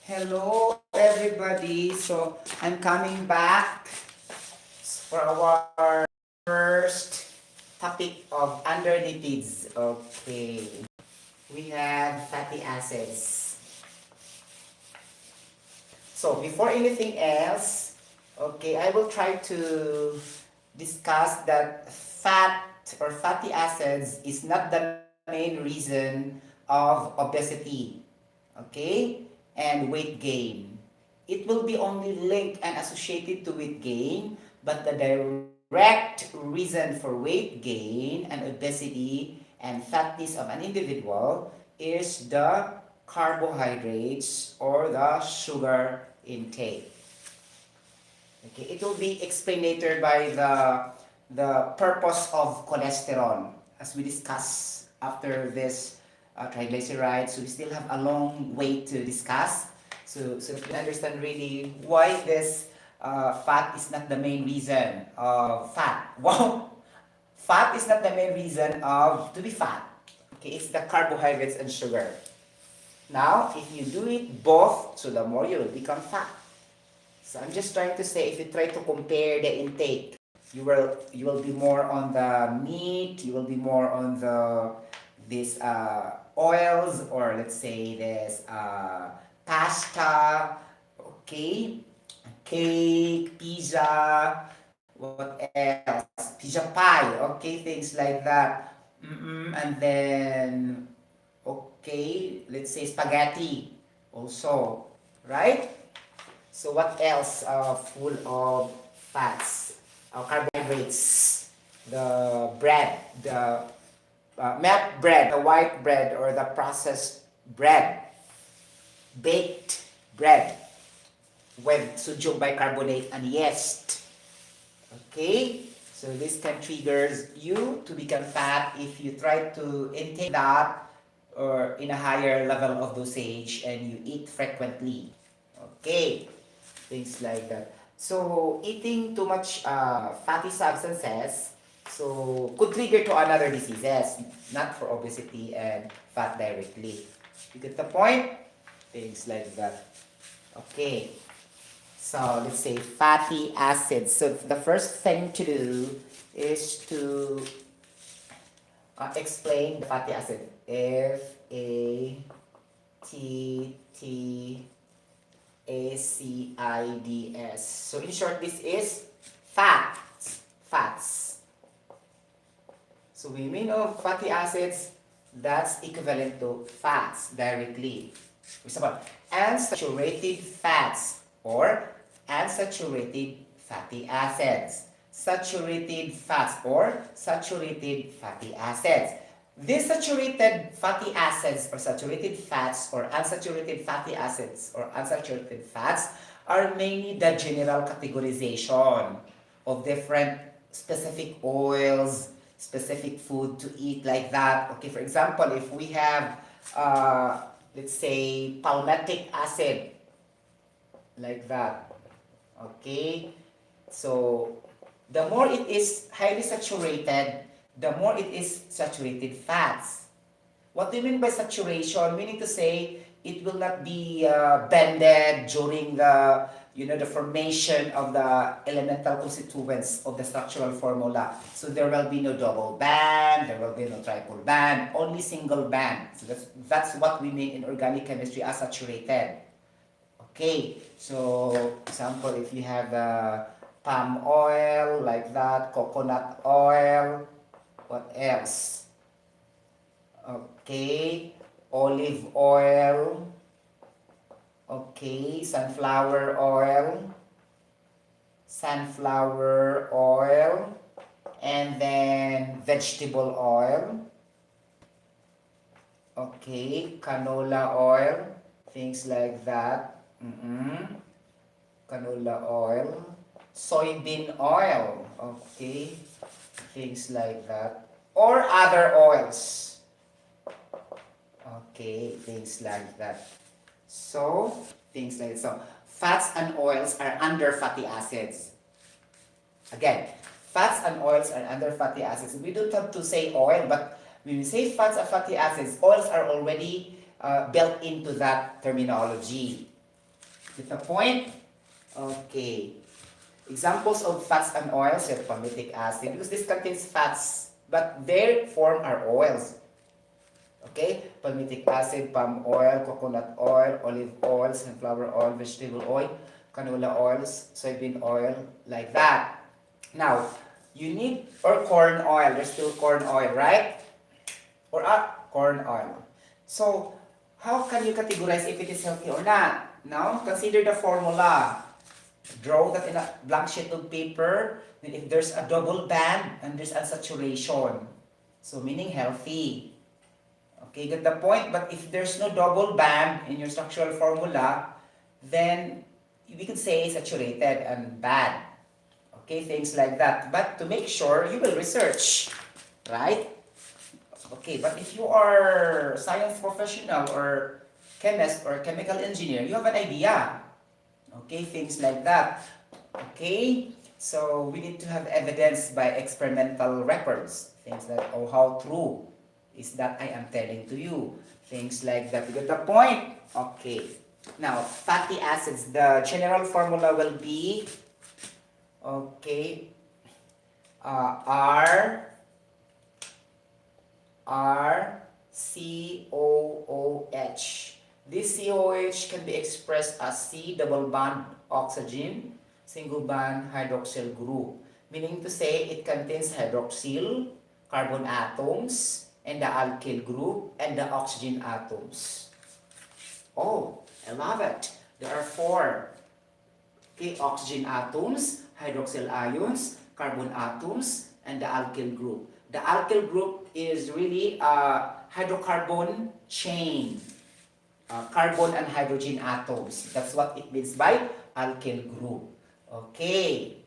Hello, everybody. So, I'm coming back for our first topic of under lipids. Okay. We have fatty acids. So, before anything else, okay, I will try to discuss that fat or fatty acids is not the main reason of obesity, okay, and weight gain. It will be only linked and associated to weight gain, but the direct reason for weight gain and obesity and fatness of an individual is the carbohydrates or the sugar intake. Okay, it will be explained later by the purpose of cholesterol as we discuss after this triglycerides. So we still have a long way to discuss. So that we understand really why this fat is not the main reason of fat. Wow, fat is not the main reason of to be fat. Okay, it's the carbohydrates and sugar. Now, if you do it both, so the more you will become fat. So I'm just trying to say, if you try to compare the intake, you will be more on the meat, you will be more on the this oils, or let's say this pasta, okay, cake, pizza, what else? Pizza pie, okay, things like that. And then okay, let's say spaghetti also, right? So what else full of fats, carbohydrates, the bread, the melt bread, the white bread or the processed bread, baked bread with sodium bicarbonate and yeast. Okay, so this can triggers you to become fat if you try to intake that or in a higher level of dosage and you eat frequently. Okay, things like that. So eating too much fatty substances so could trigger to another diseases, not for obesity and fat directly. You get the point? Things like that. Okay. So let's say fatty acids. So the first thing to do is to explain the fatty acid. FATTACIDS. So in short, this is fats. Fats. So we mean of fatty acids, that's equivalent to fats directly. For example, unsaturated fats or unsaturated fatty acids. Saturated fats or saturated fatty acids. These saturated fatty acids or saturated fats or unsaturated fatty acids or unsaturated fats are mainly the general categorization of different specific oils, specific food to eat like that. Okay, for example, if we have, let's say, palmitic acid, like that. Okay, so the more it is highly saturated, the more it is saturated fats. What do you mean by saturation? Meaning to say it will not be bended during the formation of the elemental constituents of the structural formula. So there will be no double band, there will be no triple band, only single band. So that's what we mean in organic chemistry as saturated. Okay, so example, if you have palm oil like that, coconut oil, what else? Okay, olive oil, okay, sunflower oil, and then vegetable oil, okay, canola oil, things like that. Canola oil, soybean oil, okay, things like that, or other oils, okay, things like that. So, things like so. Fats and oils are under fatty acids. Again, fats and oils are under fatty acids. We don't have to say oil, but when we say fats and fatty acids, oils are already built into that terminology. Get the point? Okay. Examples of fats and oils are palmitic acid because this contains fats, but their form are oils. Okay? Palmitic acid, palm oil, coconut oil, olive oil, sunflower oil, vegetable oil, canola oils, soybean oil, like that. Now, you need, or corn oil, there's still corn oil, right? Or corn oil. So, how can you categorize if it is healthy or not? Now, consider the formula. Draw that in a blank sheet of paper. Then if there's a double band and there's unsaturation, so meaning healthy. Okay, get the point? But if there's no double band in your structural formula, then we could say saturated and bad. Okay, things like that. But to make sure, you will research, right? Okay, but if you are science professional or chemist or chemical engineer, you have an idea. Okay, things like that. Okay, so we need to have evidence by experimental records. Things like, oh, how true is that I am telling to you. Things like that. You get the point? Okay. Now, fatty acids. The general formula will be, okay, RCOOH. This COH can be expressed as C double bond oxygen, single bond hydroxyl group. Meaning to say it contains hydroxyl, carbon atoms, and the alkyl group, and the oxygen atoms. Oh, I love it. There are 4. Okay, oxygen atoms, hydroxyl ions, carbon atoms, and the alkyl group. The alkyl group is really a hydrocarbon chain. Carbon and hydrogen atoms. That's what it means by alkyl group. Okay.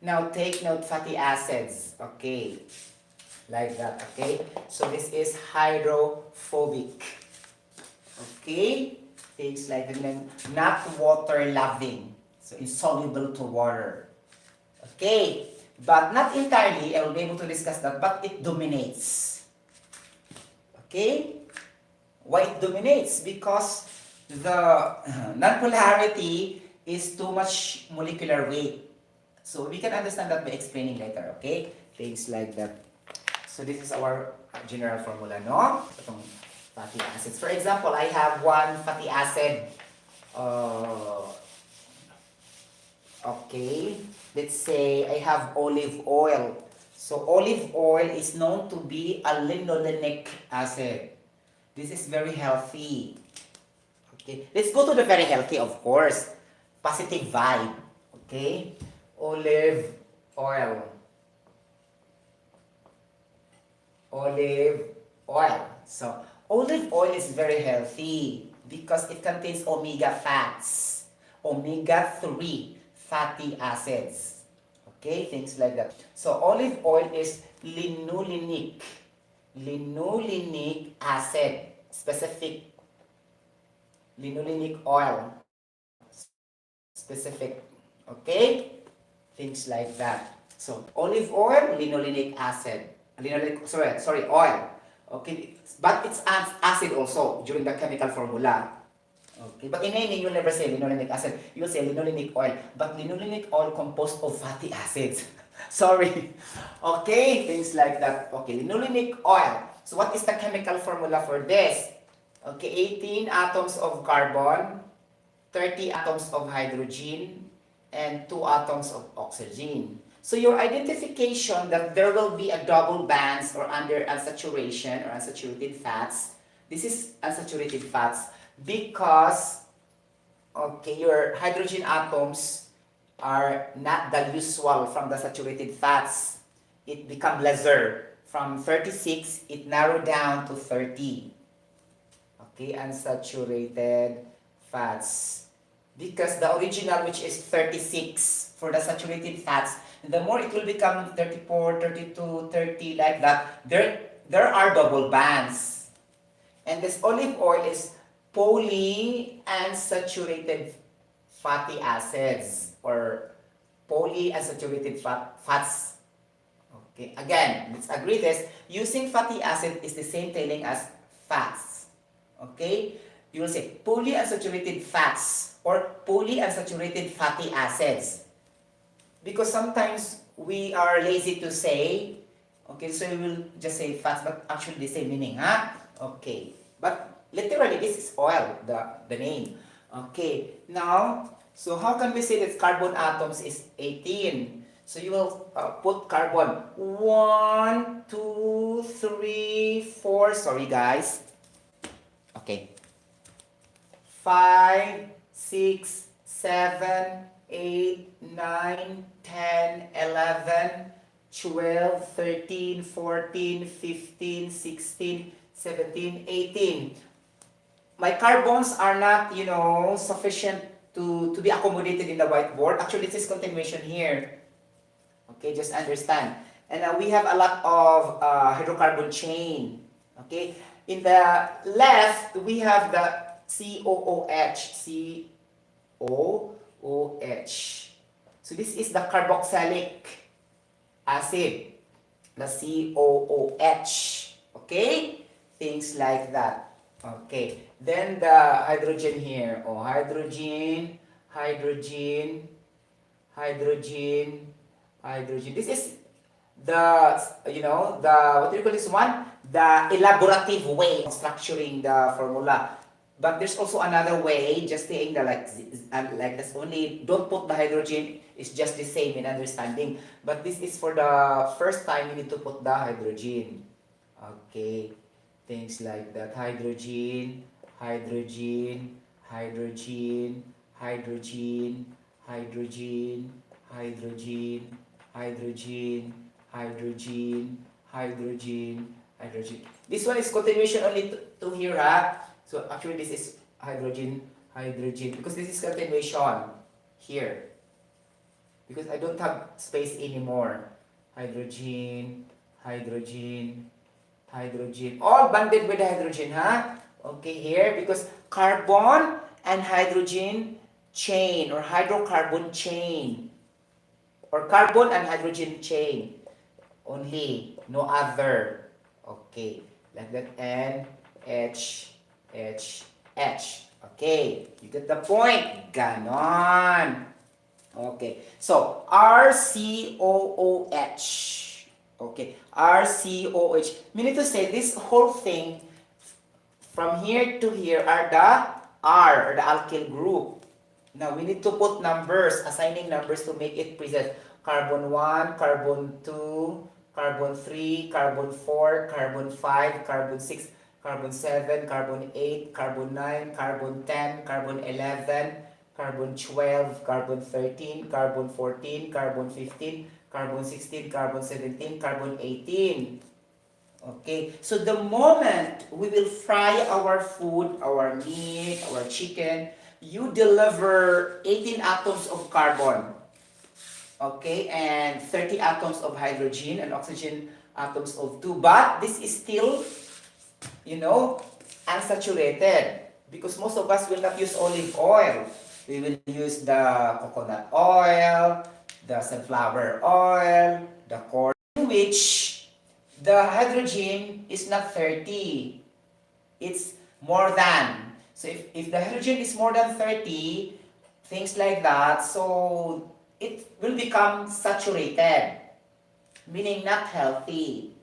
Now take note fatty acids. Okay. Like that. Okay. So this is hydrophobic. Okay. Things like that. Not water loving. So insoluble to water. Okay. But not entirely. I will be able to discuss that. But it dominates. Okay. Why it dominates? Because the non-polarity is too much molecular weight. So we can understand that by explaining later, okay? Things like that. So this is our general formula, no? Itong fatty acids. For example, I have one fatty acid. Okay, let's say I have olive oil. So olive oil is known to be a linolenic acid. This is very healthy. Okay, let's go to the very healthy, of course. Positive vibe. Okay, olive oil. Olive oil. So, olive oil is very healthy because it contains omega fats, omega-3 fatty acids. Okay, things like that. So, olive oil is linolenic. Linolenic acid, specific linolenic oil, specific, okay, things like that. So olive oil, linolenic acid, oil, okay, but it's acid also during the chemical formula. Okay, but in naming you'll never say linolenic acid, you'll say linolenic oil, but linolenic oil composed of fatty acids. Sorry. Okay, things like that. Okay, linolenic oil. So what is the chemical formula for this? Okay, 18 atoms of carbon, 30 atoms of hydrogen, and 2 atoms of oxygen. So your identification that there will be a double bands or under unsaturation or unsaturated fats. This is unsaturated fats because, okay, your hydrogen atoms are not the usual from the saturated fats. It become lesser. From 36, it narrowed down to 30. Okay, unsaturated fats. Because the original, which is 36 for the saturated fats, the more it will become 34, 32, 30, like that. There are double bands. And this olive oil is polyunsaturated fatty acids or polyunsaturated fats. Okay, again, let's agree this. Using fatty acid is the same telling as fats. Okay, You will say polyunsaturated fats or polyunsaturated fatty acids. Because sometimes we are lazy to say, okay, so we will just say fats, but actually the same meaning, huh? Okay. But literally, this is oil, the name. Okay. Now, so how can we say that carbon atoms is 18? So you will put carbon 1, 2, 3, 4. Sorry, guys. Okay. 5, 6, 7, 8, 9, 10, 11, 12, 13, 14, 15, 16, 17, 18. My carbons are not, sufficient to be accommodated in the whiteboard. Actually, this is continuation here. Okay, just understand. And we have a lot of hydrocarbon chain. Okay, in the left, we have the COOH. COOH. So this is the carboxylic acid. The COOH. Okay? Things like that. Okay. Then the hydrogen here. Oh, hydrogen, hydrogen, hydrogen, hydrogen. This is the, what do you call this one? The elaborative way of structuring the formula. But there's also another way, just saying that like this only, don't put the hydrogen, it's just the same in understanding. But this is for the first time you need to put the hydrogen. Okay, things like that. Hydrogen, hydrogen, hydrogen, hydrogen, hydrogen, hydrogen, hydrogen, hydrogen, hydrogen, hydrogen. This one is continuation only to here, ha? So actually this is hydrogen, hydrogen, because this is continuation here. Because I don't have space anymore. Hydrogen, hydrogen, hydrogen. All bonded with the hydrogen, huh? Okay, here, because carbon and hydrogen chain or hydrocarbon chain or carbon and hydrogen chain only, no other. Okay, like that. N, H, H, H. Okay, you get the point. Ganon. Okay, so RCOOH. Okay, RCOH. Meaning to say this whole thing from here to here are the R or the alkyl group. Now we need to put numbers, assigning numbers to make it precise. Carbon 1, carbon 2, carbon 3, carbon 4, carbon 5, carbon 6, carbon 7, carbon 8, carbon 9, carbon 10, carbon 11, carbon 12, carbon 13, carbon 14, carbon 15, carbon 16, carbon 17, carbon 18. Okay, so the moment we will fry our food, our meat, our chicken, you deliver 18 atoms of carbon. Okay, and 30 atoms of hydrogen and oxygen atoms of 2. But this is still, unsaturated. Because most of us will not use olive oil. We will use the coconut oil, the sunflower oil, the corn, which the hydrogen is not 30. It's more than. So if the hydrogen is more than 30, things like that, so it will become saturated, meaning not healthy.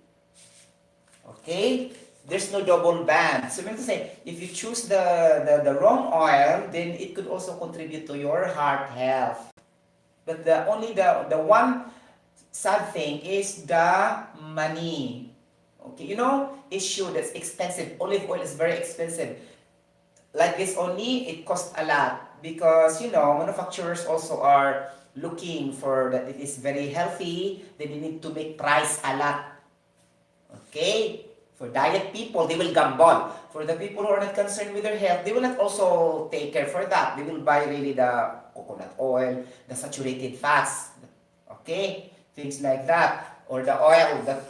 Okay? There's no double band. So, I mean to say, if you choose the wrong oil, then it could also contribute to your heart health. But the one sad thing is the money. Okay, issue that's expensive. Olive oil is very expensive. Like this only, it costs a lot because manufacturers also are looking for that it is very healthy. Then they need to make price a lot. Okay. For diet people, they will gamble. For the people who are not concerned with their health, they will not also take care for that. They will buy really the coconut oil, the saturated fats, okay, things like that, or the oil that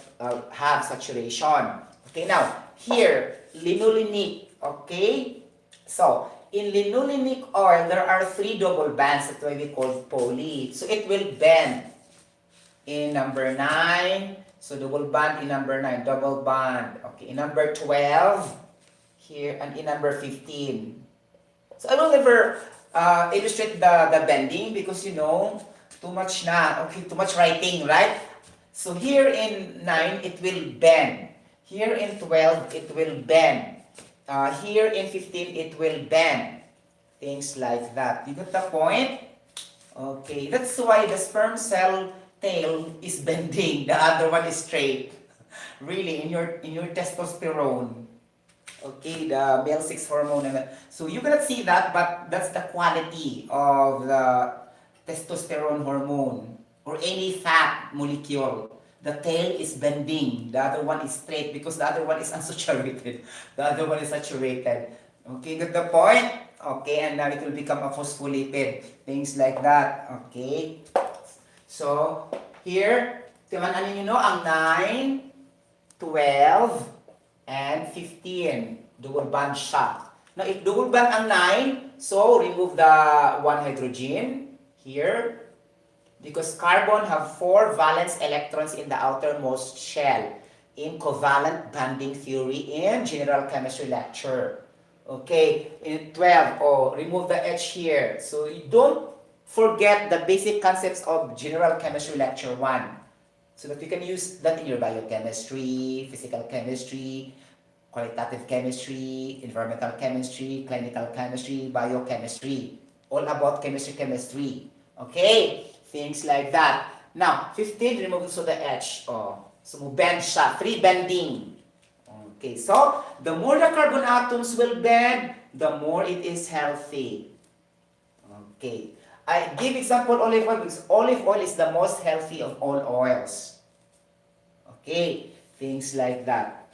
have saturation. Okay, now here linolenic. Okay, so in linolenic oil there are 3 double bands. That's why we call poly. So it will bend in number 9. So double bond in number 9, double bond. Okay, in number 12, here, and in number 15. So I will never illustrate the bending because too much na. Okay, too much writing, right? So here in 9, it will bend. Here in 12, it will bend. Here in 15, it will bend. Things like that. You got the point? Okay, that's why the sperm cell tail is bending. The other one is straight. Really, in your testosterone. Okay, the male sex hormone. So you cannot see that, but that's the quality of the testosterone hormone or any fat molecule. The tail is bending, the other one is straight because the other one is unsaturated. The other one is saturated. Okay, got the point? Okay, and now it will become a phospholipid. Things like that. Okay. So, here, ano ang 9, 12, and 15. Double bond siya. Now, if double bond ang 9, so remove the 1 hydrogen here. Because carbon have 4 valence electrons in the outermost shell in covalent bonding theory in general chemistry lecture. Okay, in 12, remove the H here. So you don't forget the basic concepts of general chemistry lecture 1. So that you can use that in your biochemistry, physical chemistry, qualitative chemistry, environmental chemistry, clinical chemistry, biochemistry. All about chemistry. Okay? Things like that. Now, 15, remove also the H. So, bend siya. Free bending. Okay, so, the more the carbon atoms will bend, the more it is healthy. Okay. I give example olive oil because olive oil is the most healthy of all oils. Okay. Things like that.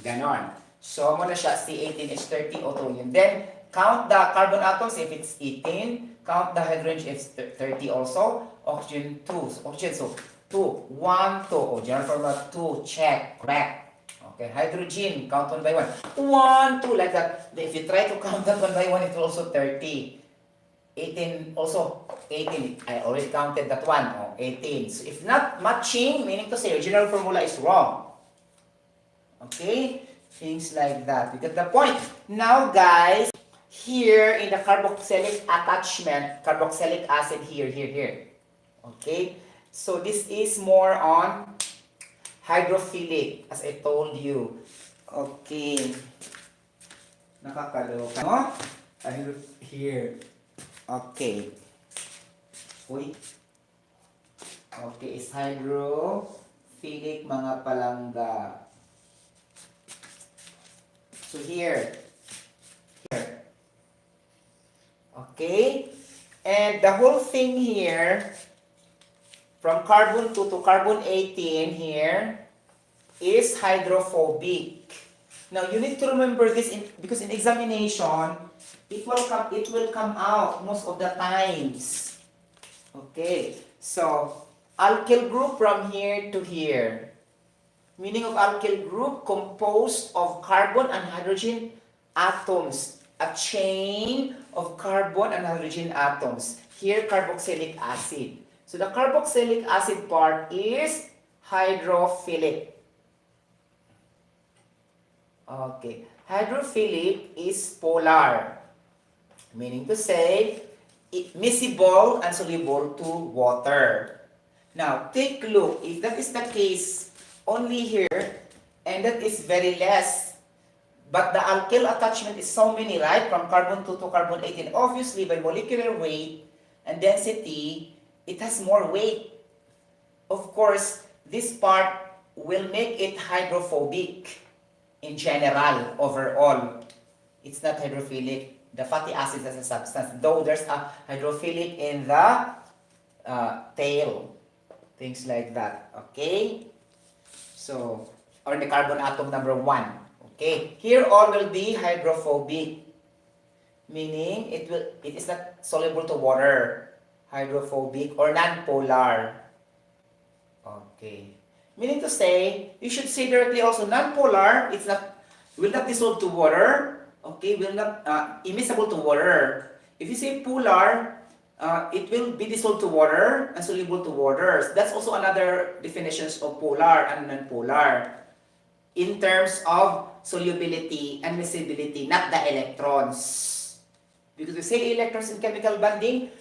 Ganon. So, muna siya, C18H30 yun. Then, count the carbon atoms if it's 18. Count the hydrogen if it's 30 also. Oxygen 2. Oxygen, so 2. 1, 2. General formula 2. Check. Correct. Okay. Hydrogen, count 1 by 1. 1, 2, like that. If you try to count that 1 by 1, it will also 30. 18 also. 18. I already counted that one. 18. So if not matching, meaning to say your general formula is wrong. Okay? Things like that. You get the point? Now, guys, here in the carboxylic attachment, carboxylic acid here. Okay? So this is more on hydrophilic, as I told you. Okay. Nakakaloka, no? Here. Okay. Uy. Okay, is hydrophilic mga palangga. So here. Okay? And the whole thing here, from carbon 2 to carbon 18 here, is hydrophobic. Now, you need to remember this because in examination, it will come out most of the times. Okay? So, alkyl group from here to here. Meaning of alkyl group composed of carbon and hydrogen atoms. A chain of carbon and hydrogen atoms. Here, carboxylic acid. So, the carboxylic acid part is hydrophilic. Okay. Hydrophilic is polar. Meaning to say, miscible and soluble to water. Now, take a look. If that is the case only here, and that is very less, but the alkyl attachment is so many, right? From carbon 2 to carbon 18. Obviously, by molecular weight and density, it has more weight. Of course, this part will make it hydrophobic in general, overall. It's not hydrophilic. The fatty acids as a substance, though there's a hydrophilic in the tail. Things like that. Okay? So, or the carbon atom number 1. Okay? Here all will be hydrophobic. Meaning, it is not soluble to water. Hydrophobic or non-polar. Okay. Meaning to say, you should say directly also non-polar, will not dissolve to water. Okay, will not immiscible to water. If you say polar, it will be dissolved to water and soluble to water. That's also another definition of polar and non-polar. in terms of solubility and miscibility, not the electrons. Because we say electrons in chemical bonding,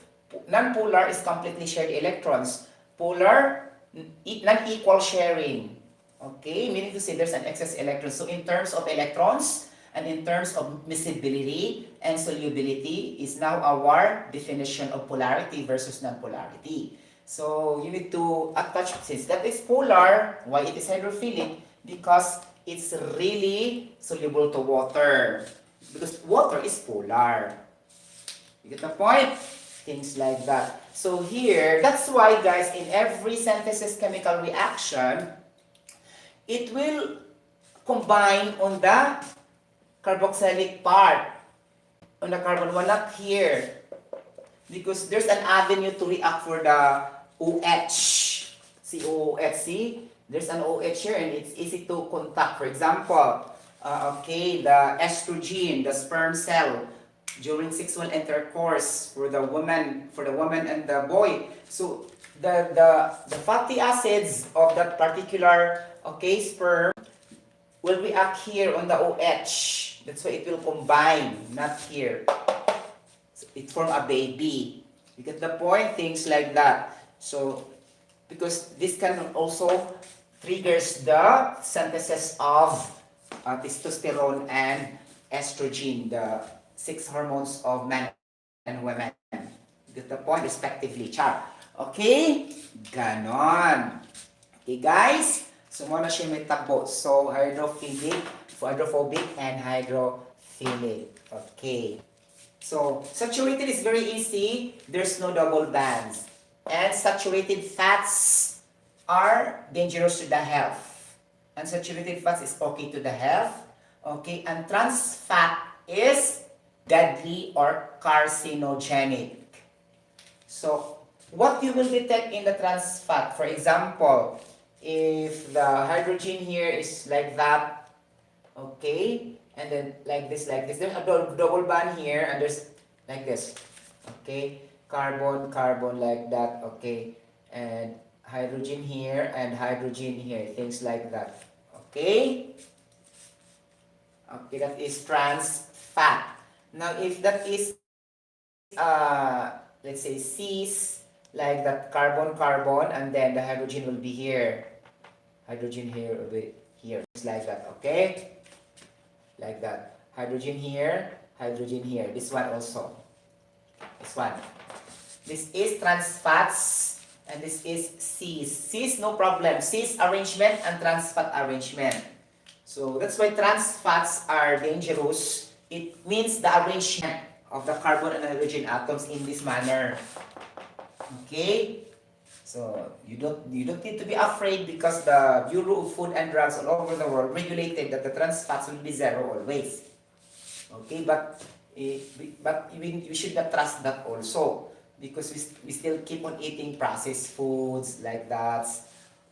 non-polar is completely shared electrons. Polar, non-equal sharing. Okay, meaning to say there's an excess electron. So in terms of electrons and in terms of miscibility and solubility is now our definition of polarity versus non-polarity. So you need to attach, since that is polar, why it is hydrophilic? Because it's really soluble to water. Because water is polar. You get the point? Things like that. So here, that's why guys, in every synthesis chemical reaction, it will combine on the carboxylic part, on the carbon one, not here. Because there's an avenue to react for the OH. See OH, see? There's an OH here and it's easy to contact. For example, the estrogen, the sperm cell, during sexual intercourse for the woman and the boy. So the fatty acids of that particular sperm will react here on the OH. That's why it will combine, not here. So it form a baby. You get the point? Things like that. So because this can also triggers the synthesis of testosterone and estrogen, the 6 hormones of men and women. Get the point, respectively, char. Okay? Ganon. Okay, guys? So, muna siya may tabo. So, hydrophobic, and hydrophilic. Okay. So, saturated is very easy. There's no double bonds. And saturated fats are dangerous to the health. Unsaturated fats is okay to the health. Okay, and trans fat is deadly or carcinogenic. So, what you will detect in the trans fat, for example, if the hydrogen here is like that, okay, and then like this, there's a double bond here, and there's like this, okay, carbon, carbon like that, okay, and hydrogen here and hydrogen here, things like that, okay. Okay, that is trans fat. Now, if that is, let's say, cis, like that carbon, carbon, and then the hydrogen will be here. Hydrogen here will be here. Just like that, okay? Like that. Hydrogen here, hydrogen here. This one also. This one. This is trans fats, and this is cis. Cis, no problem. Cis arrangement and trans fat arrangement. So that's why trans fats are dangerous. It means the arrangement of the carbon and hydrogen atoms in this manner. Okay? So you don't need to be afraid because the Bureau of Food and Drugs all over the world regulated that the trans fats will be zero always. Okay, but we should not trust that also because we still keep on eating processed foods like that.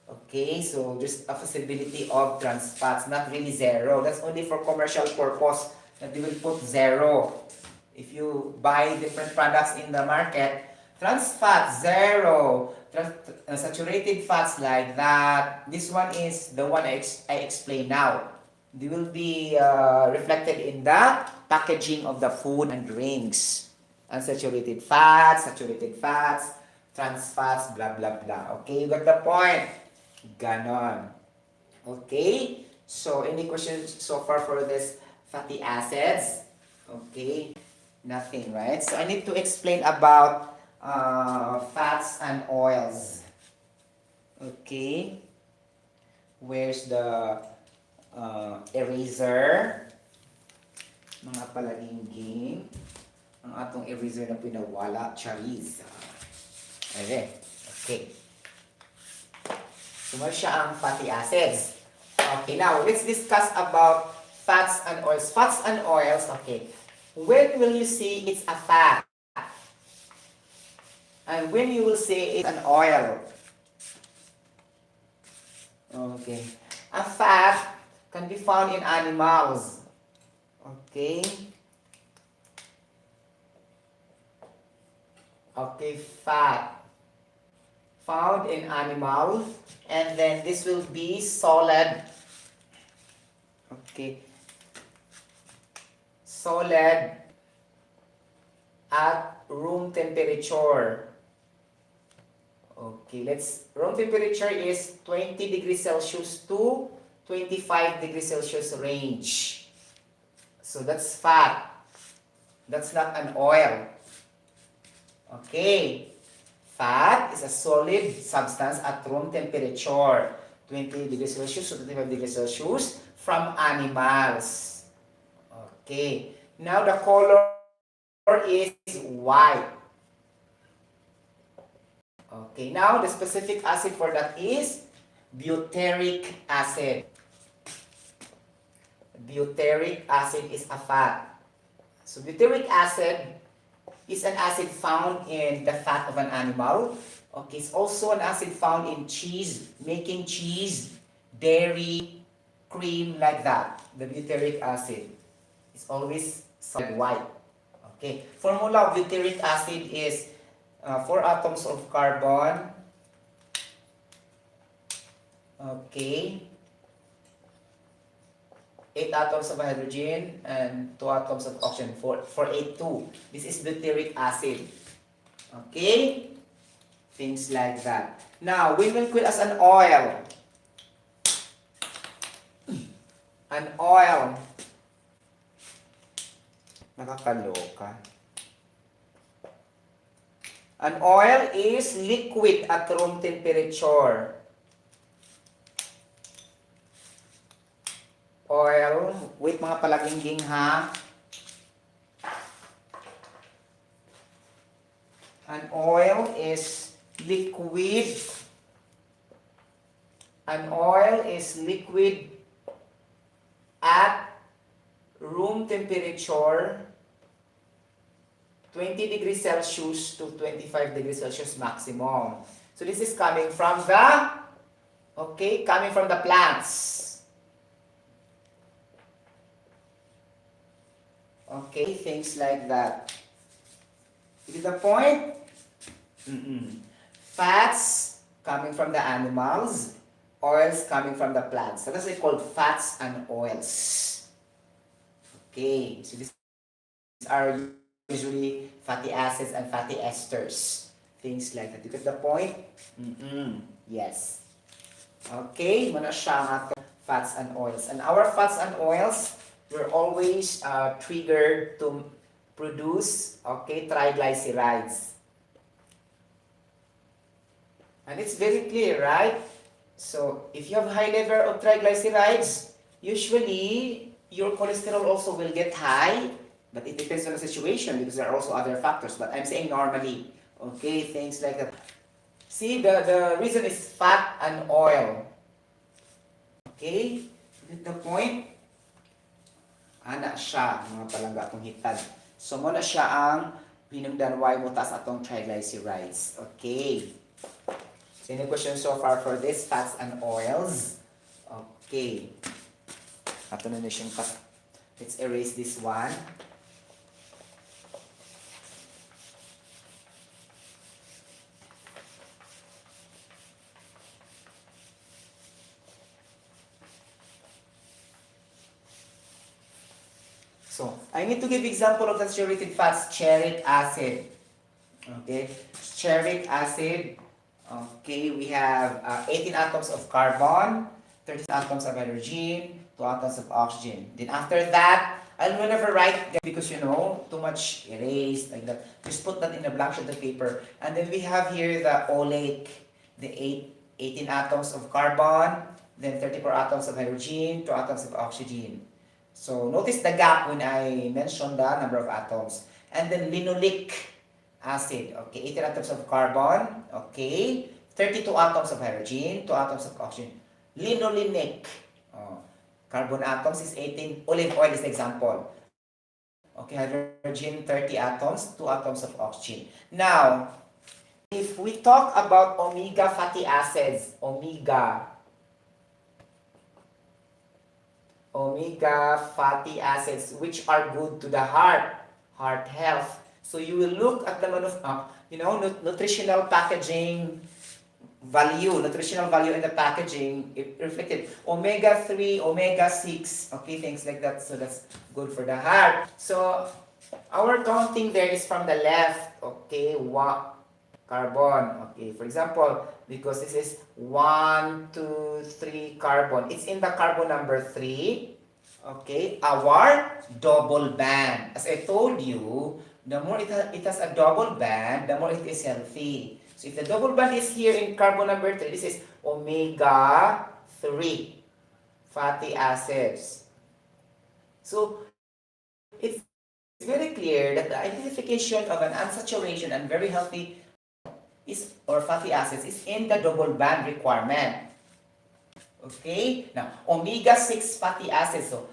Okay, so there's a possibility of trans fats, not really zero. That's only for commercial purpose that they will put zero. If you buy different products in the market, trans fat, zero. Saturated fats like that. This one is the one I explain now. They will be reflected in the packaging of the food and drinks. Unsaturated fats, saturated fats, trans fats, blah, blah, blah. Okay, you got the point? Ganon. Okay, so any questions so far for this fatty acids? Okay, nothing, right? So I need to explain about fats and oils. Okay, where's the eraser? Mga palagingging. Ang atong eraser na pinawala, charis. Okay. So, siya ang fatty acids. Okay, now, let's discuss about fats and oils. Fats and oils, okay. When will you say it's a fat? And when you will say it's an oil? Okay. A fat can be found in animals. Okay. Okay, fat. Found in animals. And then this will be solid Okay. Solid at room temperature. Okay, room temperature is 20 degrees Celsius to 25 degrees Celsius range. So that's fat. That's not an oil. Okay. Fat is a solid substance at room temperature, 20 degrees Celsius to 25 degrees Celsius, from animals. Okay. Now the color is white. Okay, now the specific acid for that is butyric acid. Butyric acid is a fat. So butyric acid is an acid found in the fat of an animal. Okay, it's also an acid found in cheese, making cheese, dairy, cream, like that. The butyric acid is always solid white. Okay, formula of butyric acid is 4 atoms of carbon. Okay. 8 atoms of hydrogen and 2 atoms of oxygen for 8,2. This is butyric acid. Okay? Things like that. Now, when we quit as an oil. An oil. Nakakaloka. An oil is liquid at room temperature. Oil, wait mga palagingging ha. An oil is liquid. An oil is liquid at room temperature 20 degrees Celsius to 25 degrees Celsius maximum. So this is coming from the, coming from the plants. Okay, things like that. You get the point? Fats coming from the animals, oils coming from the plants. So that's called fats and oils. Okay, so these are usually fatty acids and fatty esters. Things like that. You get the point? Yes. Okay, muna siya nga fats and oils. And our fats and oils, we're always triggered to produce, triglycerides. And it's very clear, right? So, if you have high level of triglycerides, usually your cholesterol also will get high, but it depends on the situation because there are also other factors. But I'm saying normally, okay, things like that. See, the reason is fat and oil. Okay? Get the point? Ana siya, mga palangga atong hitad. So, muna siya ang pinungdan why mo taas atong triglycerides. Okay. So, any questions so far for this, fats and oils? Okay. Ato na siyang let's erase this one. So, I need to give example of the saturated fats, stearic acid. Okay, stearic acid. Okay, we have 18 atoms of carbon, 30 atoms of hydrogen, 2 atoms of oxygen. Then after that, I'll never write them because too much erased like that. Just put that in a blank sheet of paper. And then we have here the oleic, the 18 atoms of carbon, then 34 atoms of hydrogen, 2 atoms of oxygen. So notice the gap when I mentioned the number of atoms. And then linoleic acid, okay, 18 atoms of carbon, okay, 32 atoms of hydrogen, 2 atoms of oxygen. Linolenic, carbon atoms is 18, olive oil is the example. Okay, hydrogen 30 atoms, 2 atoms of oxygen. Now, if we talk about omega fatty acids, omega fatty acids, which are good to the heart health. So you will look at the nutritional packaging, value, nutritional value in the packaging, it reflected omega-3, omega-6, okay, things like that. So that's good for the heart. So our counting there is from the left, okay, carbon, okay. For example, because this is 1, 2, 3 carbon, it's in the carbon number 3, okay, our double band. As I told you, the more it has a double band, the more it is healthy. So if the double band is here in carbon number 3, this is omega 3 fatty acids. So it's very clear that the identification of an unsaturation and very healthy or fatty acids is in the double band requirement. Okay? Now, omega 6 fatty acids. So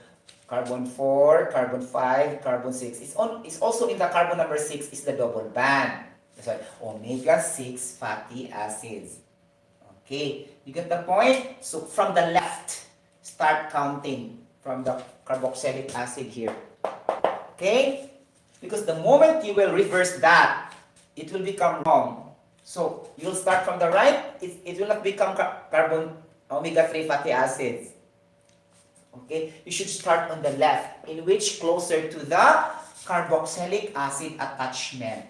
carbon 4, carbon 5, carbon 6 is also in the carbon number 6 is the double band. That's why omega 6 fatty acids. Okay, you get the point? So from the left, start counting from the carboxylic acid here. Okay? Because the moment you will reverse that, it will become wrong. So you'll start from the right, it will not become carbon omega 3 fatty acids. Okay, you should start on the left, in which closer to the carboxylic acid attachment.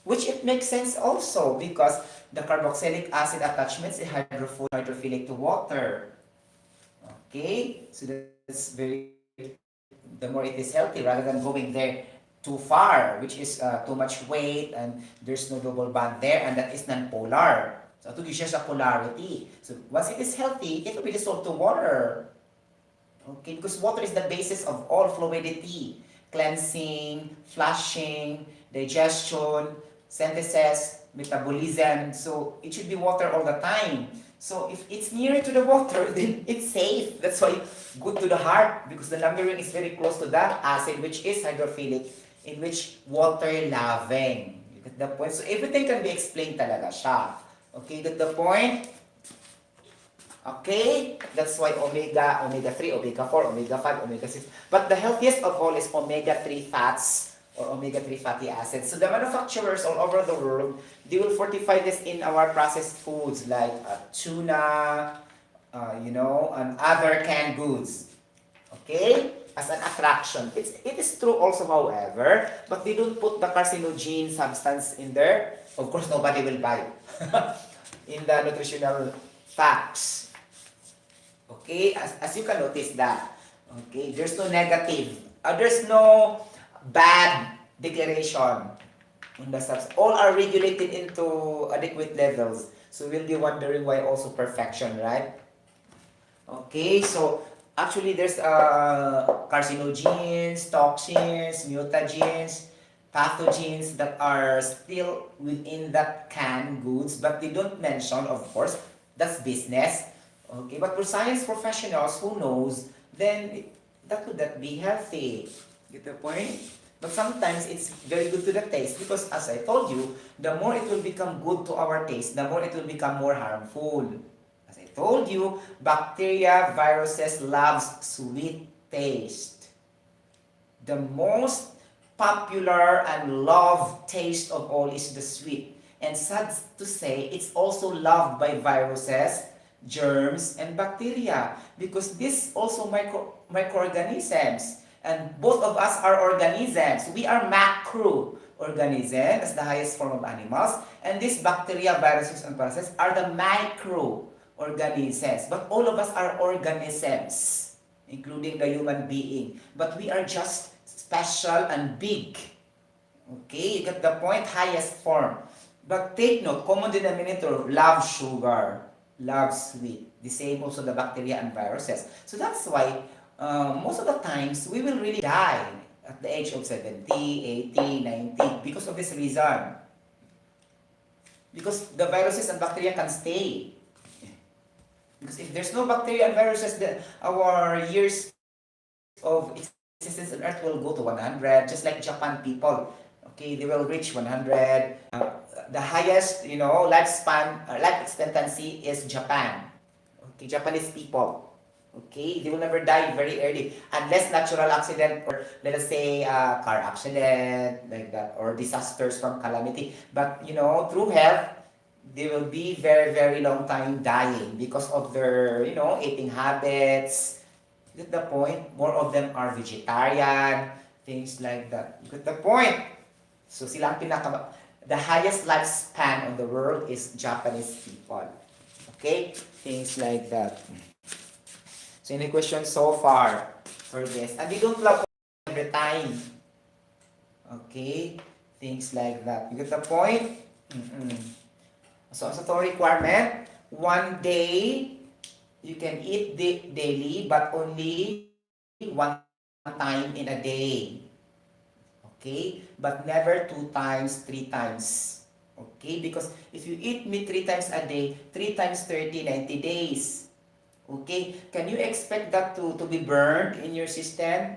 Which it makes sense also because the carboxylic acid attachments is hydrophilic to water. Okay, so that's very, the more it is healthy rather than going there too far, which is too much weight and there's no double bond there and that is non-polar. So ito gives siya polarity. So once it is healthy, it will be dissolved to water. Okay, because water is the basis of all fluidity. Cleansing, flushing, digestion, synthesis, metabolism. So it should be water all the time. So if it's near to the water, then it's safe. That's why good to the heart because the numbering is very close to that acid which is hydrophilic in which water loving. You get the point? So everything can be explained talaga siya. Okay, get the point? Okay, that's why omega 3, omega 4, omega 5, omega 6. But the healthiest of all is omega 3 fats or omega 3 fatty acids. So the manufacturers all over the world, they will fortify this in our processed foods like tuna, and other canned goods. Okay? As an attraction. It is true also, however, but they don't put the carcinogen substance in there. Of course, nobody will buy in the nutritional facts. Okay, as you can notice that. Okay, there's no negative. There's no bad declaration on the substance. All are regulated into adequate levels. So we'll be wondering why also perfection, right? Okay, so actually there's carcinogens, toxins, mutagens, pathogens that are still within that canned goods, but they don't mention, of course, that's business. Okay, but for science professionals who knows, then that would not be healthy. Get the point? But sometimes it's very good to the taste because as I told you, the more it will become good to our taste, the more it will become more harmful. As I told you, bacteria, viruses loves sweet taste. The most popular and loved taste of all is the sweet. And sad to say, it's also loved by viruses, germs, and bacteria because this also microorganisms and both of us are organisms. We are macroorganisms as the highest form of animals and these bacteria, viruses, and parasites are the microorganisms. But all of us are organisms, including the human being. But we are just special and big. Okay, you get the point? Highest form. But take note, common denominator, love sugar. Love sweet. The same also the bacteria and viruses. So that's why most of the times we will really die at the age of 70, 80, 90 because of this reason. Because the viruses and bacteria can stay. Because if there's no bacteria and viruses, then our years of existence on Earth will go to 100, just like Japan people. Okay, they will reach 100. The highest, lifespan, life expectancy is Japan. Okay, Japanese people. Okay, they will never die very early unless natural accident or let us say car accident like that or disasters from calamity. But through health, they will be very, very long time dying because of their, eating habits. Get the point? More of them are vegetarian, things like that. Get the point? So silang the highest lifespan in the world is Japanese people. Okay? Things like that. So any questions so far for this? And we don't love every time. Okay? Things like that. You get the point? So as a requirement, one day you can eat daily but only one time in a day. Okay? But never 2 times, 3 times. Okay? Because if you eat meat 3 times a day, 3 times 30, 90 days. Okay? Can you expect that to be burned in your system?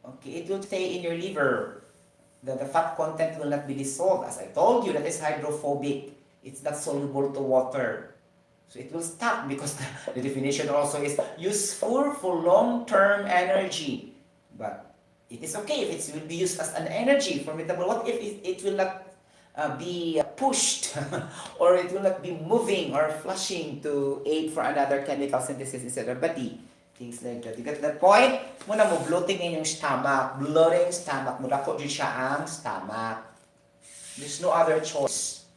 Okay? It will stay in your liver. The fat content will not be dissolved. As I told you, that is hydrophobic. It's not soluble to water. So it will stop because the definition also is useful for long-term energy. But it is okay if it will be used as an energy for metabolic. What if it will not be pushed or it will not be moving or flushing to aid for another chemical synthesis inside our body? Things like that. You get that point? Muna mo, bloating in yung stomach. Bloating stomach mo. Dako dyan siya ang stomach. There's no other choice.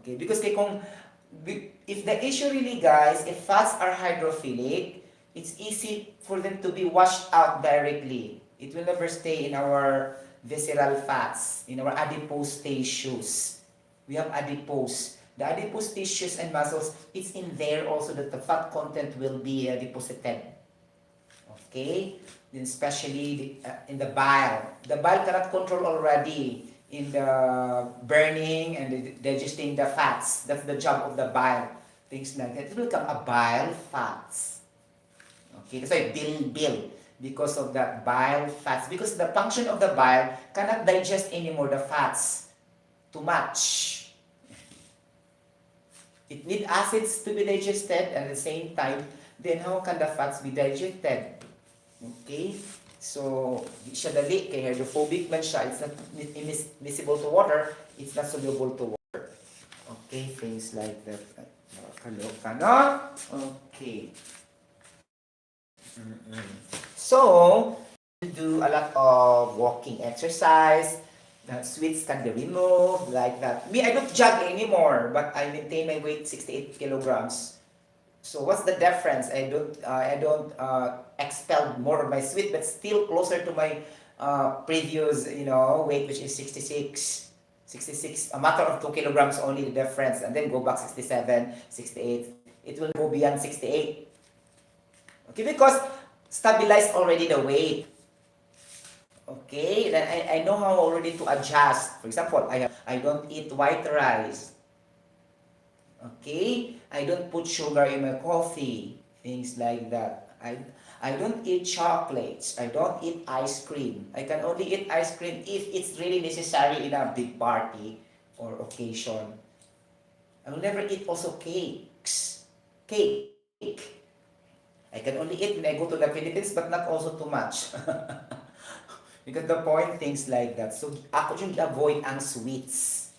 Okay? Because if the issue really, guys, if fats are hydrophilic, it's easy for them to be washed out directly. It will never stay in our visceral fats, in our adipose tissues. We have adipose. The adipose tissues and muscles, it's in there also that the fat content will be deposited. Okay? Then especially in the bile. The bile cannot control already in the burning and the digesting the fats. That's the job of the bile. Things like that. It will become a bile fats. Okay? That's why bile. Because of that bile fats. Because the function of the bile cannot digest anymore the fats. Too much. It needs acids to be digested at the same time. Then how can the fats be digested? Okay? So, di siya dali. Kaya hydrophobic man siya. It's not miscible to water. It's not soluble to water. Okay? Things like that. Kaloka, no? Okay. So, do a lot of walking exercise. The sweets can be removed like that. Me, I don't jog anymore, but I maintain my weight 68 kilograms. So what's the difference? I don't expel more of my sweet, but still closer to my previous weight, which is 66. 66, a matter of 2 kilograms only the difference, and then go back 67, 68. It will go beyond 68. Okay, because stabilize already the weight. Okay, then I know how already to adjust. For example, I don't eat white rice. Okay, I don't put sugar in my coffee. Things like that. I don't eat chocolates. I don't eat ice cream. I can only eat ice cream if it's really necessary in a big party or occasion. I will never eat also cakes. Cake. I can only eat when I go to the Philippines, but not also too much. You get the point? Things like that. So, ako yung avoid ang sweets.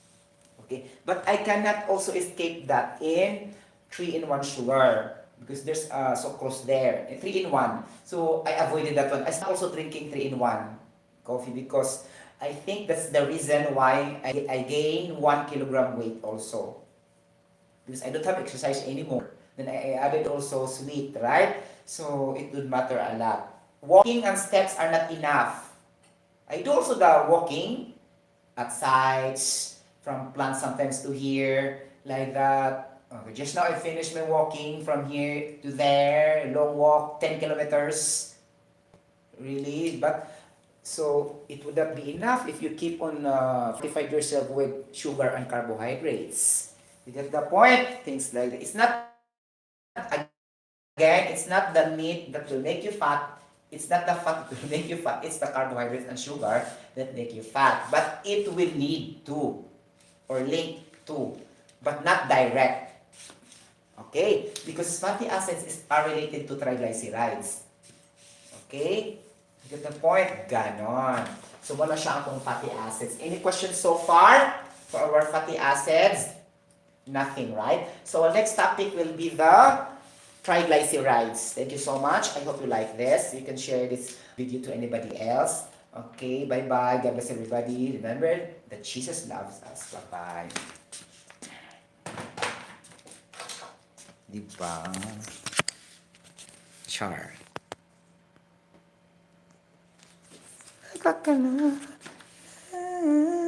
Okay? But I cannot also escape that in 3-in-1 sugar. Because there's sucrose there. 3-in-1. So, I avoided that one. I started also drinking 3-in-1 coffee because I think that's the reason why I gain 1 kilogram weight also. Because I don't have exercise anymore. Then I added also sweet, right? So, it would matter a lot. Walking and steps are not enough. I do also the walking at sites, from plant sometimes to here, like that. Okay, just now I finished my walking from here to there, long walk, 10 kilometers. Really, but so it would not be enough if you keep on fortify yourself with sugar and carbohydrates. You get the point? Things like that. It's not, again, it's not the meat that will make you fat. It's not the fat that will make you fat. It's the carbohydrates and sugar that make you fat. But it will lead to or link to, but not direct. Okay? Because fatty acids are related to triglycerides. Okay? You get the point? Ganon. So, wala siya akong fatty acids. Any questions so far? For our fatty acids, nothing, right? So our next topic will be the triglycerides. Thank you so much. I hope you like this. You can share this video to anybody else. Okay, bye-bye. God bless everybody. Remember that Jesus loves us. Bye-bye. Diba? Char. Ay, baka na.